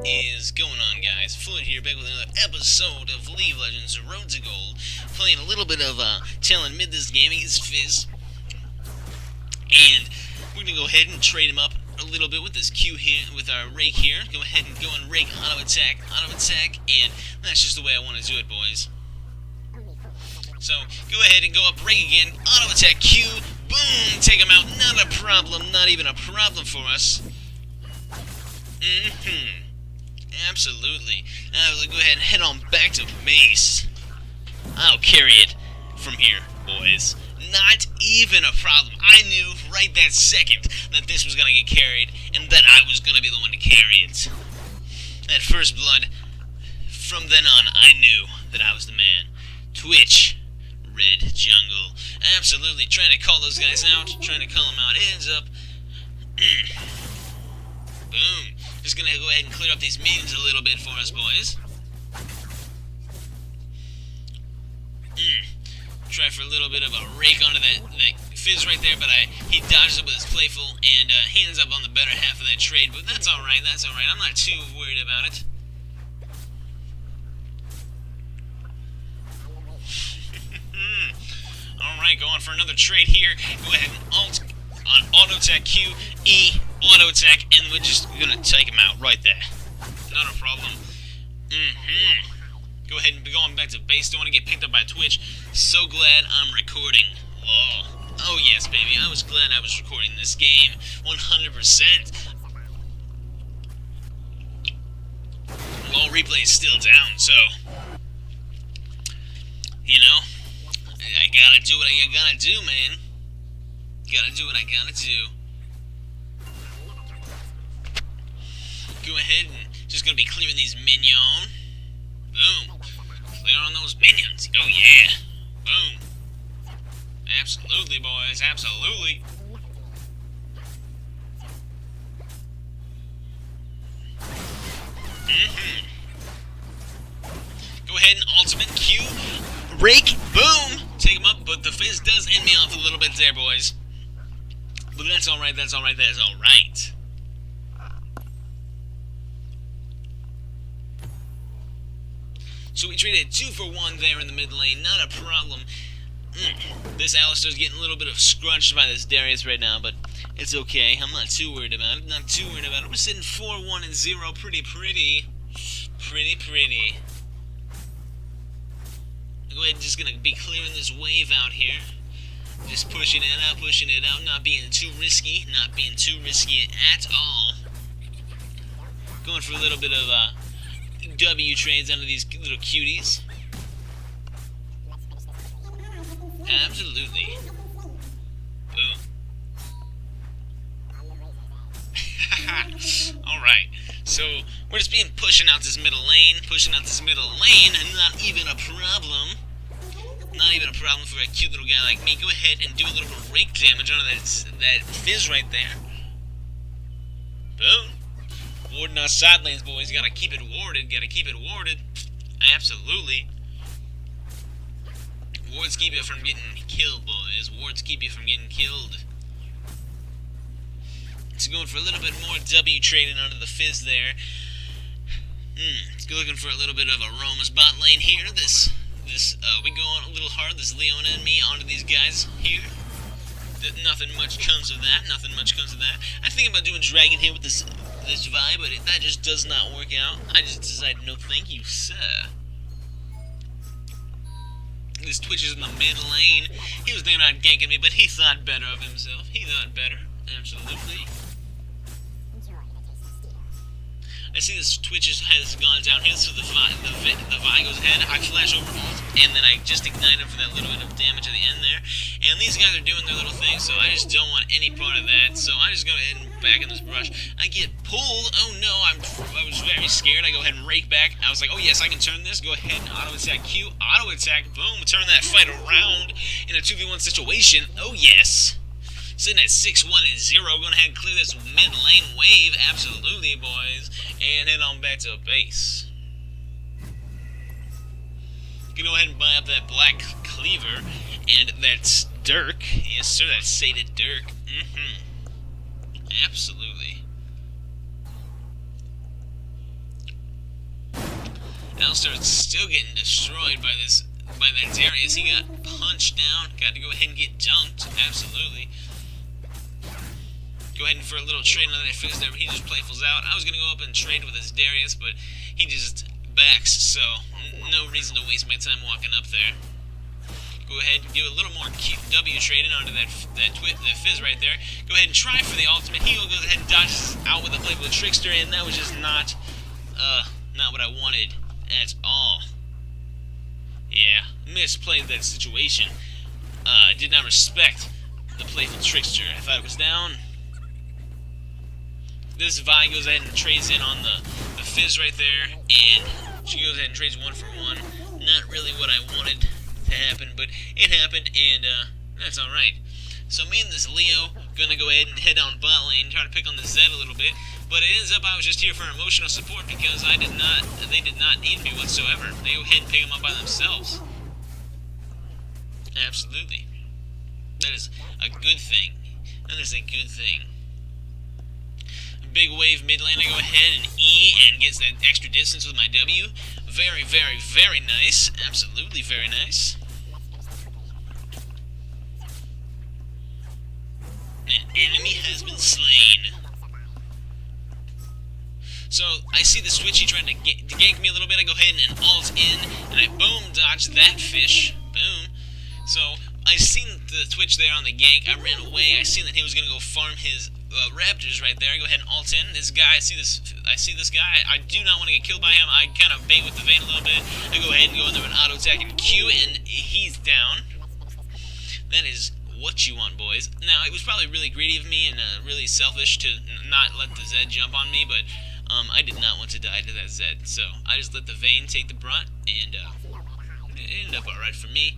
Is going on, guys? Floyd here, back with another episode of League of Legends Road to Gold. Playing a little bit of Talon mid this game against Fizz. And we're going to go ahead and trade him up a little bit with this Q here, with our rake here. Go ahead and go and rake auto attack, and that's just the way I want to do it, boys. So, go ahead and go up rake again, auto attack Q, boom, take him out, not a problem, not even a problem for us. Absolutely. I'll go ahead and head on back to base. I'll carry it from here, boys. Not even a problem. I knew right that second that this was going to get carried, and that I was going to be the one to carry it. That first blood, from then on, I knew that I was the man. Twitch, red jungle. Absolutely, trying to call those guys out, trying to call them out. Hands up. Boom. Just gonna go ahead and clear up these minions a little bit for us, boys. Try for a little bit of a rake onto that Fizz right there, but he dodges it with his playful and he ends up on the better half of that trade. But that's alright, I'm not too worried about it. Alright, going for another trade here. Go ahead and auto attack Q, E, auto attack, and we're just gonna take him out right there. Not a problem. Go ahead and be going back to base. Don't want to get picked up by Twitch. So glad I'm recording. Oh yes, baby. I was glad I was recording this game. 100%. Well, replay is still down, so you know, I gotta do what I gotta do, man. Gotta do what I gotta do. Go ahead and just gonna be clearing these minions. Boom. Clear on those minions. Oh yeah. Boom. Absolutely, boys. Absolutely. Go ahead and ultimate Q. Rake. Boom. Take him up, but the Fizz does end me off a little bit there, boys. But that's alright, that's alright. So we traded 2 for 1 there in the mid lane, not a problem. This Alistar's getting a little bit of scrunched by this Darius right now, but it's okay. I'm not too worried about it, We're sitting 4-1 and 0, pretty. Go ahead, just gonna be clearing this wave out here. Just pushing it out, not being too risky at all. Going for a little bit of W trades under these little cuties. Absolutely. Boom. Alright, so we're just pushing out this middle lane, and not even a problem. Not even a problem for a cute little guy like me. Go ahead and do a little bit of rake damage on that Fizz right there. Boom. Warding our side lanes, boys. Gotta keep it warded. Absolutely. Wards keep you from getting killed, boys. It's going for a little bit more W trading onto the Fizz there. It's looking for a little bit of a Roma's bot lane here. We go on a little hard, this Leona and me, onto these guys here. Nothing much comes of that. I think about doing Dragon here with this vibe, but that just does not work out. I just decided, no thank you, sir. This Twitch is in the mid lane. He was thinking about ganking me, but he thought better of himself. Absolutely. I see this Twitch has gone down here, so the Vi goes ahead. I flash over ult, and then I just ignite him for that little bit of damage at the end there. And these guys are doing their little thing, so I just don't want any part of that. So I just go ahead and back in this brush. I get pulled. Oh no, I was very scared. I go ahead and rake back. I was like, oh yes, I can turn this. Go ahead and auto attack Q, auto attack, boom, turn that fight around in a 2v1 situation. Oh yes. Sitting at 6-1 and 0, going ahead and clear this mid lane wave, absolutely, boys, and head on back to base. You can go ahead and buy up that black cleaver and that Dirk. Yes, sir, that sated Dirk. Absolutely. Alistar's still getting destroyed by that Darius. He got punched down. Got to go ahead and get dunked. Absolutely. Go ahead and for a little trade on that fizz there, but he just playfuls out. I was going to go up and trade with his Darius, but he just backs, so no reason to waste my time walking up there. Go ahead and do a little more W trading onto that fizz right there. Go ahead and try for the ultimate. He goes ahead and dodges out with a playful trickster, and that was just not what I wanted at all. Yeah, misplayed that situation. Did not respect the playful trickster. I thought it was down. This Vi goes ahead and trades in on the fizz right there, and she goes ahead and trades 1 for 1. Not really what I wanted to happen, but it happened, and that's alright. So me and this Leo gonna go ahead and head down bot lane, try to pick on the Zed a little bit, but it ends up I was just here for emotional support because they did not need me whatsoever. They go ahead and pick them up by themselves. Absolutely. That is a good thing. That is a good thing. Big wave mid lane, I go ahead and E and gets that extra distance with my W. Very, very, very nice. Absolutely very nice. An enemy has been slain. So, I see the Switchy trying to gank me a little bit. I go ahead and ult in, and I boom dodge that fish. Boom. So, I seen the Twitch there on the gank. I ran away. I seen that he was going to go farm his Raptors right there. I go ahead and ult in. This guy, I see this guy. I do not want to get killed by him. I kind of bait with the Vayne a little bit. I go ahead and go in there with an auto attack and Q, and he's down. That is what you want, boys. Now, it was probably really greedy of me and really selfish to not let the Zed jump on me, but I did not want to die to that Zed. So I just let the Vayne take the brunt, and it ended up alright for me.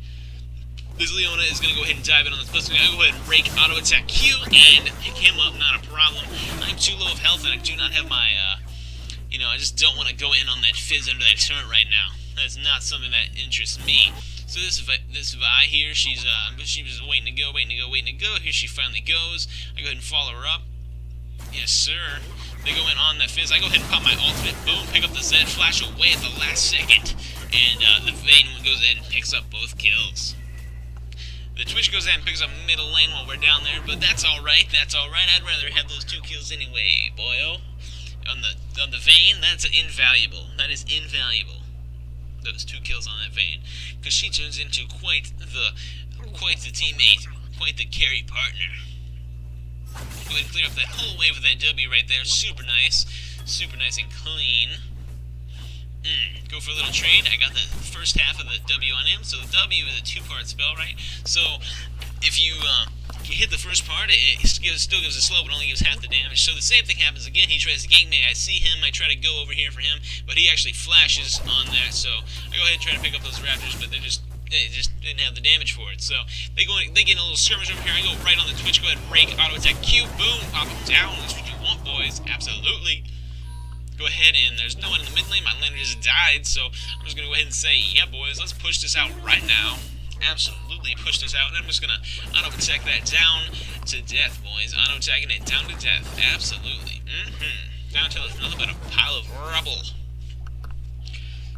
This Leona is going to go ahead and dive in on this person. I'm going to go ahead and rake auto attack Q and pick him up, not a problem. I'm too low of health and I do not have my, I just don't want to go in on that fizz under that turret right now. That's not something that interests me. So this Vi here, she was waiting to go. Here she finally goes. I go ahead and follow her up. Yes, sir. They go in on that fizz. I go ahead and pop my ultimate. Boom, pick up the Zed, flash away at the last second. And the Vayne goes ahead and picks up both kills. The Twitch goes ahead and picks up middle lane while we're down there, but that's alright, I'd rather have those 2 kills anyway, boyo. On the Vayne, that's invaluable. That is invaluable. Those 2 kills on that Vayne. Because she turns into quite the teammate, quite the carry partner. Go ahead and clear up that whole wave with that W right there. Super nice and clean. Go for a little trade. I got the first half of the W on him, so the W is a 2-part spell, right? So if you hit the first part, it still gives a slow, but only gives half the damage. So the same thing happens again. He tries to gank me. I see him. I try to go over here for him, but he actually flashes on there. So I go ahead and try to pick up those Raptors, but they just didn't have the damage for it. So they get a little skirmish over here. I go right on the Twitch. Go ahead and rake auto attack Q. Boom, pop him down. That's what you want, boys. Absolutely. Go ahead, and there's no one in the mid lane. My laner just died, so I'm just going to go ahead and say, yeah, boys, let's push this out right now. Absolutely push this out, and I'm just going to auto-attack that down to death, boys. Auto-attacking it down to death. Absolutely. Down until it's nothing but a pile of rubble.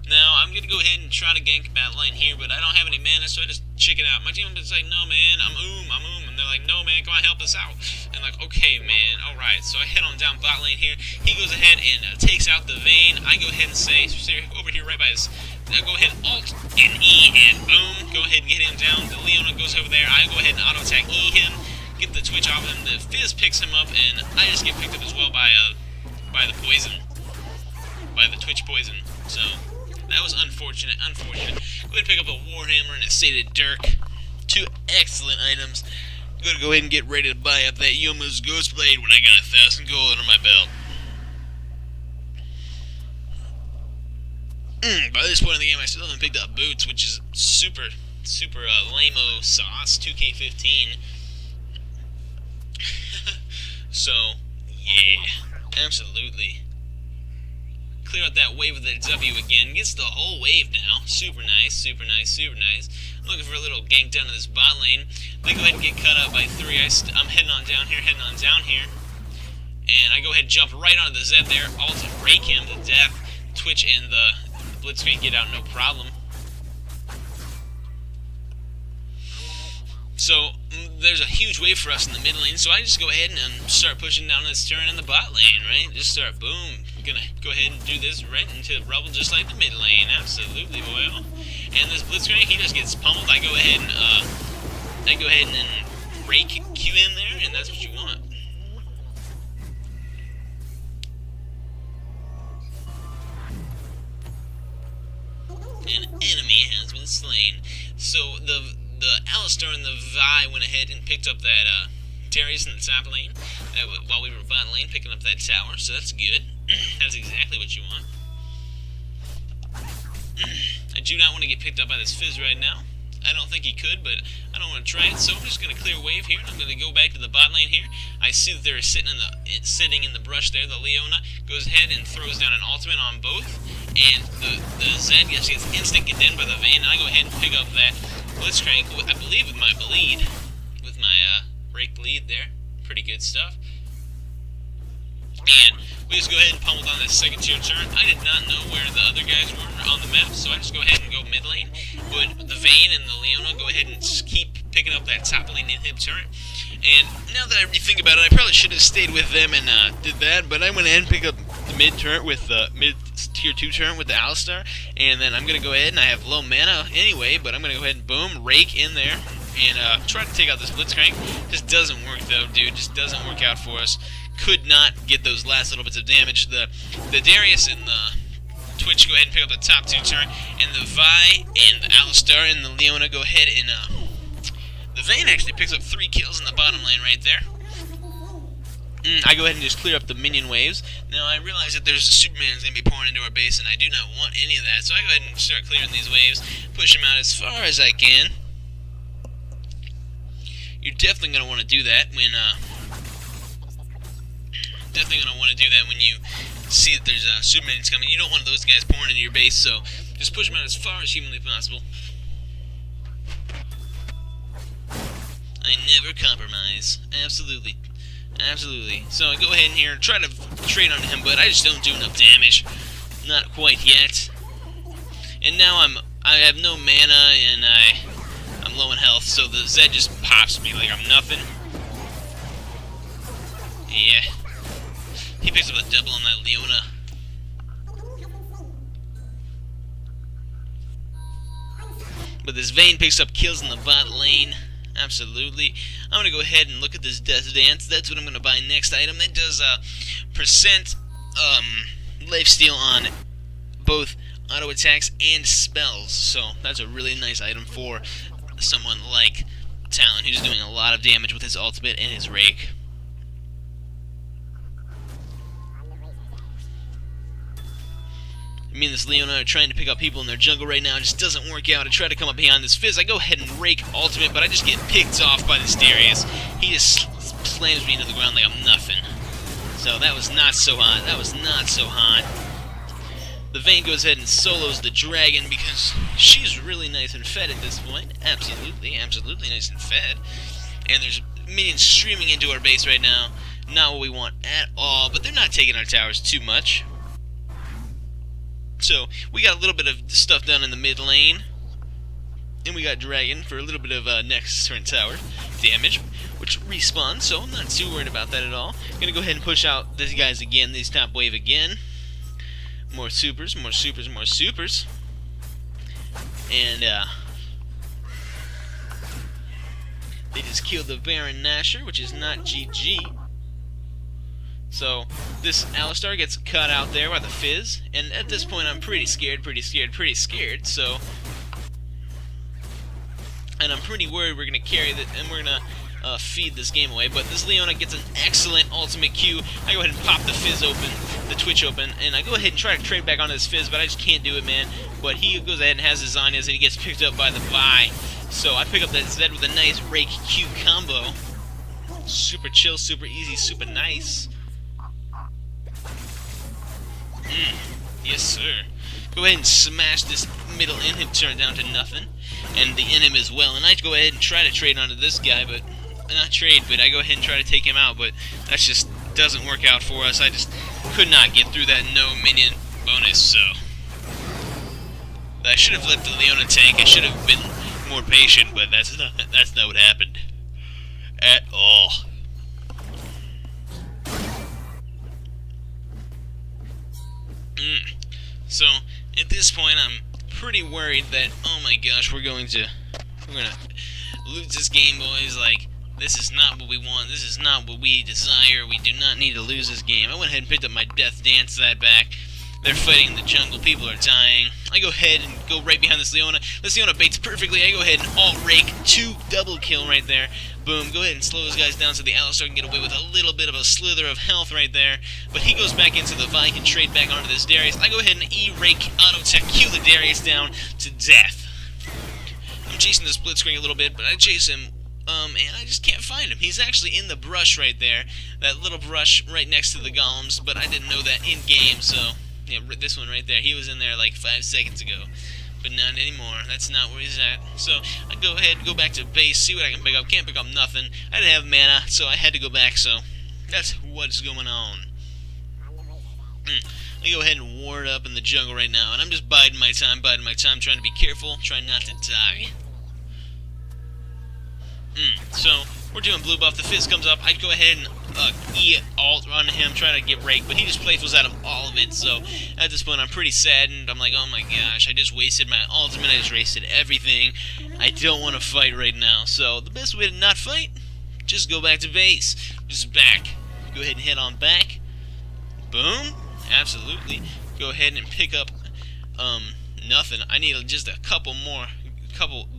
Now, I'm going to go ahead and try to gank bot lane here, but I don't have any mana, so I just chicken out. My team is like, no, man, I'm oom. And they're like, no, man, come on, help us out. And like, okay, man, alright. So I head on down bot lane here. He goes ahead and takes out the Vayne. I go ahead and say, over here right by his, go ahead and ult and E, and boom, go ahead and get him down. The Leona goes over there. I go ahead and auto-attack E him, get the Twitch off him. The Fizz picks him up, and I just get picked up as well by the poison. By the Twitch poison. So that was unfortunate. Go ahead and pick up a Warhammer and a Sated Dirk. 2 excellent items. I'm gonna go ahead and get ready to buy up that Yomu's Ghost Blade when I got 1,000 gold under my belt. By this point in the game, I still haven't picked up boots, which is super lame-o sauce, 2K15. So, yeah, absolutely. Clear out that wave with that W again. Gets the whole wave now. Super nice. I'm looking for a little gank down to this bot lane. They go ahead and get cut up by 3. I'm heading on down here. And I go ahead and jump right onto the Zed there. Also rake him to death. Twitch and the Blitzcrank get out no problem. So there's a huge wave for us in the mid lane, so I just go ahead and start pushing down this turret in the bot lane, right? Just start, boom. Gonna go ahead and do this right into rubble just like the mid lane. Absolutely, boy. And this Blitzcrank, he just gets pummeled. I go ahead and rake Q in there, and that's what you want. An enemy has been slain. So the Alistar and the Vi went ahead and picked up that Darius in the top lane while we were bot lane picking up that tower, so that's good. That's exactly what you want. I do not want to get picked up by this Fizz right now. I don't think he could, but I don't want to try it, so I'm just going to clear wave here. I'm going to go back to the bot lane here. I see that they're sitting in the brush there. The Leona goes ahead and throws down an ultimate on both, and the Zed gets instant condemned by the Vayne, and I go ahead and pick up that Blitzcrank, I believe with my bleed, with my rake bleed there. Pretty good stuff. And we just go ahead and pummel down that second tier turret. I did not know where the other guys were on the map, so I just go ahead and go mid lane. But the Vayne and the Leona go ahead and just keep picking up that top lane inhib turret. And now that I rethink about it, I probably should have stayed with them and did that, but I went ahead and picked up the mid turret with the mid tier 2 turret with the Alistar, and then I'm going to go ahead and I have low mana anyway, but I'm going to go ahead and boom, rake in there, and try to take out this Blitzcrank. Just doesn't work though, dude, just doesn't work out for us. Could not get those last little bits of damage. The Darius and the Twitch go ahead and pick up the top 2 turret, and the Vi and the Alistar and the Leona go ahead and the Vayne actually picks up 3 kills in the bottom lane right there. I go ahead and just clear up the minion waves. Now I realize that there's a Superman that's going to be pouring into our base, and I do not want any of that, so I go ahead and start clearing these waves, push them out as far as I can. You're definitely going to want to do that when you see that there's Supermans coming. You don't want those guys pouring into your base, so just push them out as far as humanly possible. I never compromise. Absolutely. Absolutely. So I go ahead in here and try to trade onto him, but I just don't do enough damage. Not quite yet. And now I have no mana and I'm low in health, so the Zed just pops me like I'm nothing. Yeah. He picks up a double on that Leona. But this Vayne picks up kills in the bot lane. Absolutely. I'm going to go ahead and look at this Death Dance. That's what I'm going to buy next item. That does percent lifesteal on both auto attacks and spells. So that's a really nice item for someone like Talon, who's doing a lot of damage with his ultimate and his rake. Me and this Leona are trying to pick up people in their jungle right now. It just doesn't work out. I try to come up behind this Fizz. I go ahead and rake ultimate, but I just get picked off by this Darius. He just slams me into the ground like I'm nothing. So that was not so hot. That was not so hot. The Vayne goes ahead and solos the dragon because she's really nice and fed at this point. Absolutely, absolutely nice and fed. And there's minions streaming into our base right now. Not what we want at all, but they're not taking our towers too much. So, we got a little bit of stuff done in the mid lane. And we got Dragon for a little bit of next turn tower damage, which respawns, so I'm not too worried about that at all. Gonna go ahead and push out these guys again, these top wave again. More supers, more supers, more supers. And, they just killed the Baron Nashor, which is not GG. So, this Alistar gets cut out there by the Fizz, and at this point I'm pretty scared, so... And I'm pretty worried we're going to carry that, and we're going to feed this game away, but this Leona gets an excellent ultimate Q. I go ahead and pop the Fizz open, the Twitch open, and I go ahead and try to trade back onto this Fizz, but I just can't do it, man. But he goes ahead and has his Zanyas, and he gets picked up by the Vi. So I pick up that Zed with a nice Rake Q combo. Super chill, super easy, super nice. Yes, sir. Go ahead and smash this middle inhib turn down to nothing, and the inhib as well. And I go ahead and try to trade onto this guy, but not trade, but I go ahead and try to take him out. But that just doesn't work out for us. I just could not get through that no minion bonus. So I should have let the Leona tank. I should have been more patient, but that's not what happened at all. So at this point, I'm pretty worried that, oh my gosh, we're gonna lose this game, boys. Like, this is not what we want. This is not what we desire. We do not need to lose this game. I went ahead and picked up my death dance that back. They're fighting in the jungle. People are dying. I go ahead and go right behind this Leona. This Leona baits perfectly. I go ahead and alt rake. 2 double kill right there. Boom. Go ahead and slow those guys down so the Alistar can get away with a little bit of a slither of health right there. But he goes back into the Vi, can trade back onto this Darius. I go ahead and E-rake, auto-tech, Q the Darius down to death. I'm chasing this Blitzcrank a little bit, but I chase him, and I just can't find him. He's actually in the brush right there. That little brush right next to the golems, but I didn't know that in-game, so... yeah, this one right there. He was in there like 5 seconds ago. But not anymore. That's not where he's at. So, I go ahead and go back to base, see what I can pick up. Can't pick up nothing. I didn't have mana, so I had to go back, so... that's what's going on. I go ahead and ward up in the jungle right now, and I'm just biding my time, trying to be careful, trying not to die. So, we're doing blue buff. The fizz comes up. I go ahead and E-alt on him, trying to get raked, but he just playfuls out of all of it, so at this point I'm pretty saddened. I'm like, oh my gosh, I just wasted my ultimate, I just wasted everything. I don't want to fight right now, so the best way to not fight, just go back to base. Just back. Go ahead and head on back. Boom. Absolutely. Go ahead and pick up, nothing. I need just a couple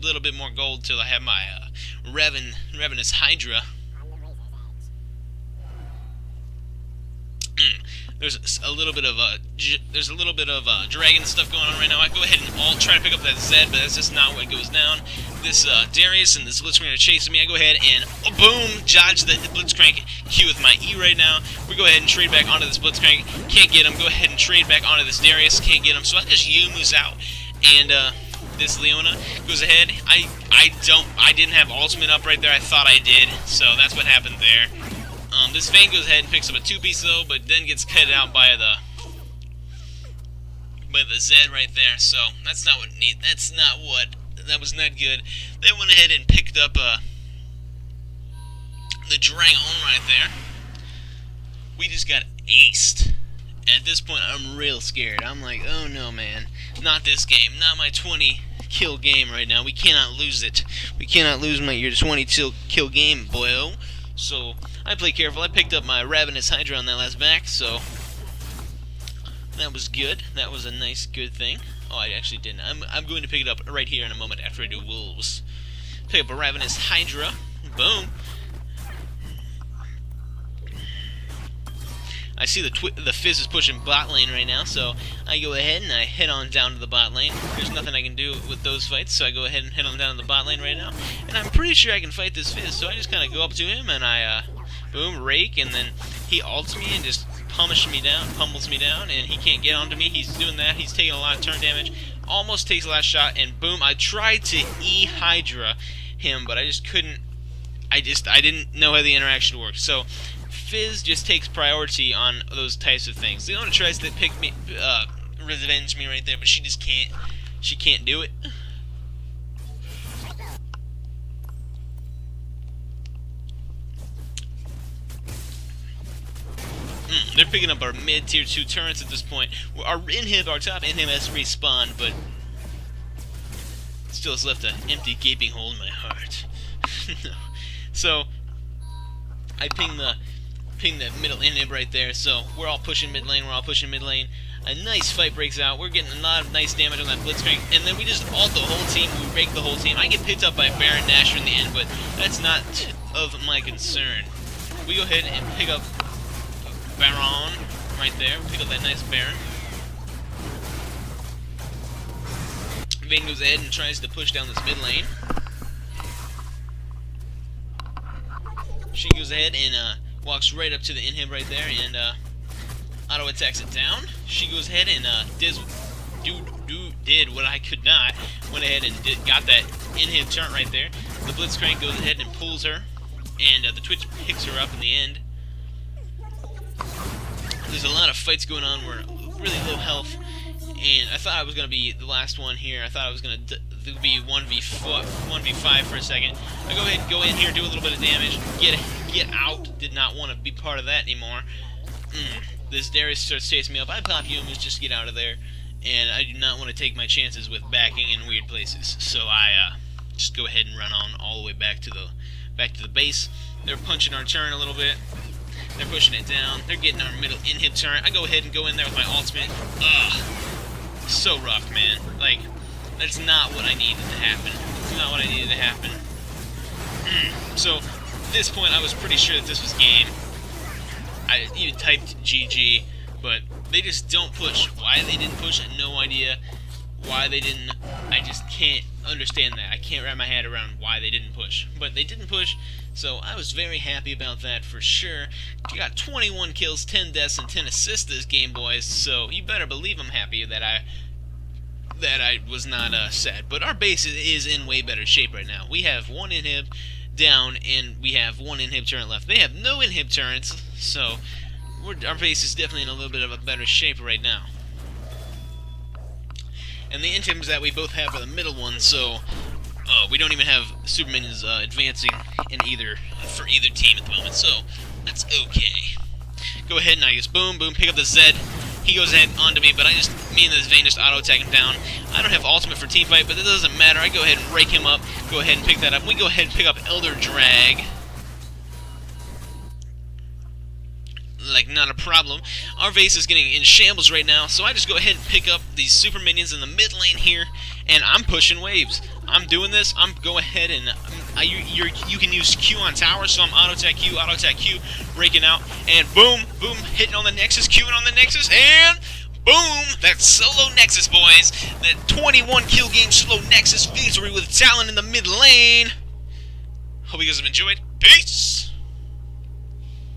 little bit more gold till I have my, Ravenous Hydra. There's a little bit of dragon stuff going on right now. I go ahead and alt, try to pick up that Zed, but that's just not what goes down. This Darius and this Blitzcrank are chasing me. I go ahead and boom, dodge the Blitzcrank Q with my E right now. We go ahead and trade back onto this Blitzcrank. Can't get him. Go ahead and trade back onto this Darius. Can't get him. So I just Yumu's out. And this Leona goes ahead. I didn't have ultimate up right there. I thought I did. So that's what happened there. This Vayne goes ahead and picks up a 2-piece though, but then gets cut out by the Zed right there. So that's not what that was not good. They went ahead and picked up the Dragon right there. We just got aced. At this point, I'm real scared. I'm like, oh no, man, not this game, not my 20 kill game right now. We cannot lose it. We cannot lose your 20 kill game, boyo. So I play careful. I picked up my Ravenous Hydra on that last back, so that was good. That was a nice, good thing. Oh, I actually didn't. I'm going to pick it up right here in a moment after I do Wolves. Pick up a Ravenous Hydra. Boom. I see the fizz is pushing bot lane right now, so I go ahead and I head on down to the bot lane. There's nothing I can do with those fights, so I go ahead and head on down to the bot lane right now. And I'm pretty sure I can fight this fizz, so I just kind of go up to him and I, boom, rake, and then he ults me and just pummels me down, and he can't get onto me. He's doing that. He's taking a lot of turn damage. Almost takes the last shot, and boom, I tried to E-Hydra him, but I just couldn't. I didn't know how the interaction worked. So fizz just takes priority on those types of things. Leona tries to pick me, revenge me right there, but she just can't. She can't do it. They're picking up our mid-tier 2 turrets at this point. Our top inhib has respawned, but still has left an empty gaping hole in my heart. So I ping the middle inhib right there. So we're all pushing mid lane. A nice fight breaks out. We're getting a lot of nice damage on that Blitzcrank, and then we just ult the whole team. We rake the whole team. I get picked up by Baron Nashor in the end, but that's not of my concern. We go ahead and pick up Baron right there. Pick up that nice Baron. Vayne goes ahead and tries to push down this mid lane. She goes ahead and walks right up to the inhib right there and auto attacks it down. She goes ahead and did what I could not. Went ahead and got that inhib turret right there. The Blitzcrank goes ahead and pulls her, and the Twitch picks her up in the end. There's a lot of fights going on. We're really low health, and I thought I was going to be the last one here. I thought I was going to be 1v5 for a second. I go ahead and go in here, do a little bit of damage, get out. Did not want to be part of that anymore. This Darius starts chasing me up. I pop you and just get out of there. And I do not want to take my chances with backing in weird places. So I just go ahead and run on all the way back to the base. They're punching our turn a little bit. They're pushing it down. They're getting our middle inhib turn. I go ahead and go in there with my ultimate. Ugh. So rough, man. Like, that's not what I needed to happen. It's not what I needed to happen. So, at this point, I was pretty sure that this was game. I even typed GG, but they just don't push. Why they didn't push, I have no idea. Why they didn't, I just can't understand that. I can't wrap my head around why they didn't push. But they didn't push, so I was very happy about that for sure. You got 21 kills, 10 deaths, and 10 assists this game, boys, so you better believe I'm happy that I was not sad. But our base is in way better shape right now. We have one inhib down, and we have one inhib turret left. They have no inhib turrets, so our base is definitely in a little bit of a better shape right now. And the inhibs that we both have are the middle ones, so we don't even have super minions advancing for either team at the moment, so that's okay. Go ahead and I just boom, pick up the Zed. He goes ahead onto me, but me and this Vayne just auto-attack him down. I don't have ultimate for teamfight, but that doesn't matter. I go ahead and rake him up, go ahead and pick that up. We go ahead and pick up Elder Drag. Like, not a problem. Our base is getting in shambles right now, so I just go ahead and pick up these super minions in the mid lane here, and I'm pushing waves. I'm doing this. I'm go ahead and you can use Q on tower, so I'm auto-attack Q, raking out, and boom, hitting on the Nexus, Qing on the Nexus, and boom! That's solo Nexus, boys. That 21 kill game solo Nexus victory with Talon in the mid lane. Hope you guys have enjoyed. Peace!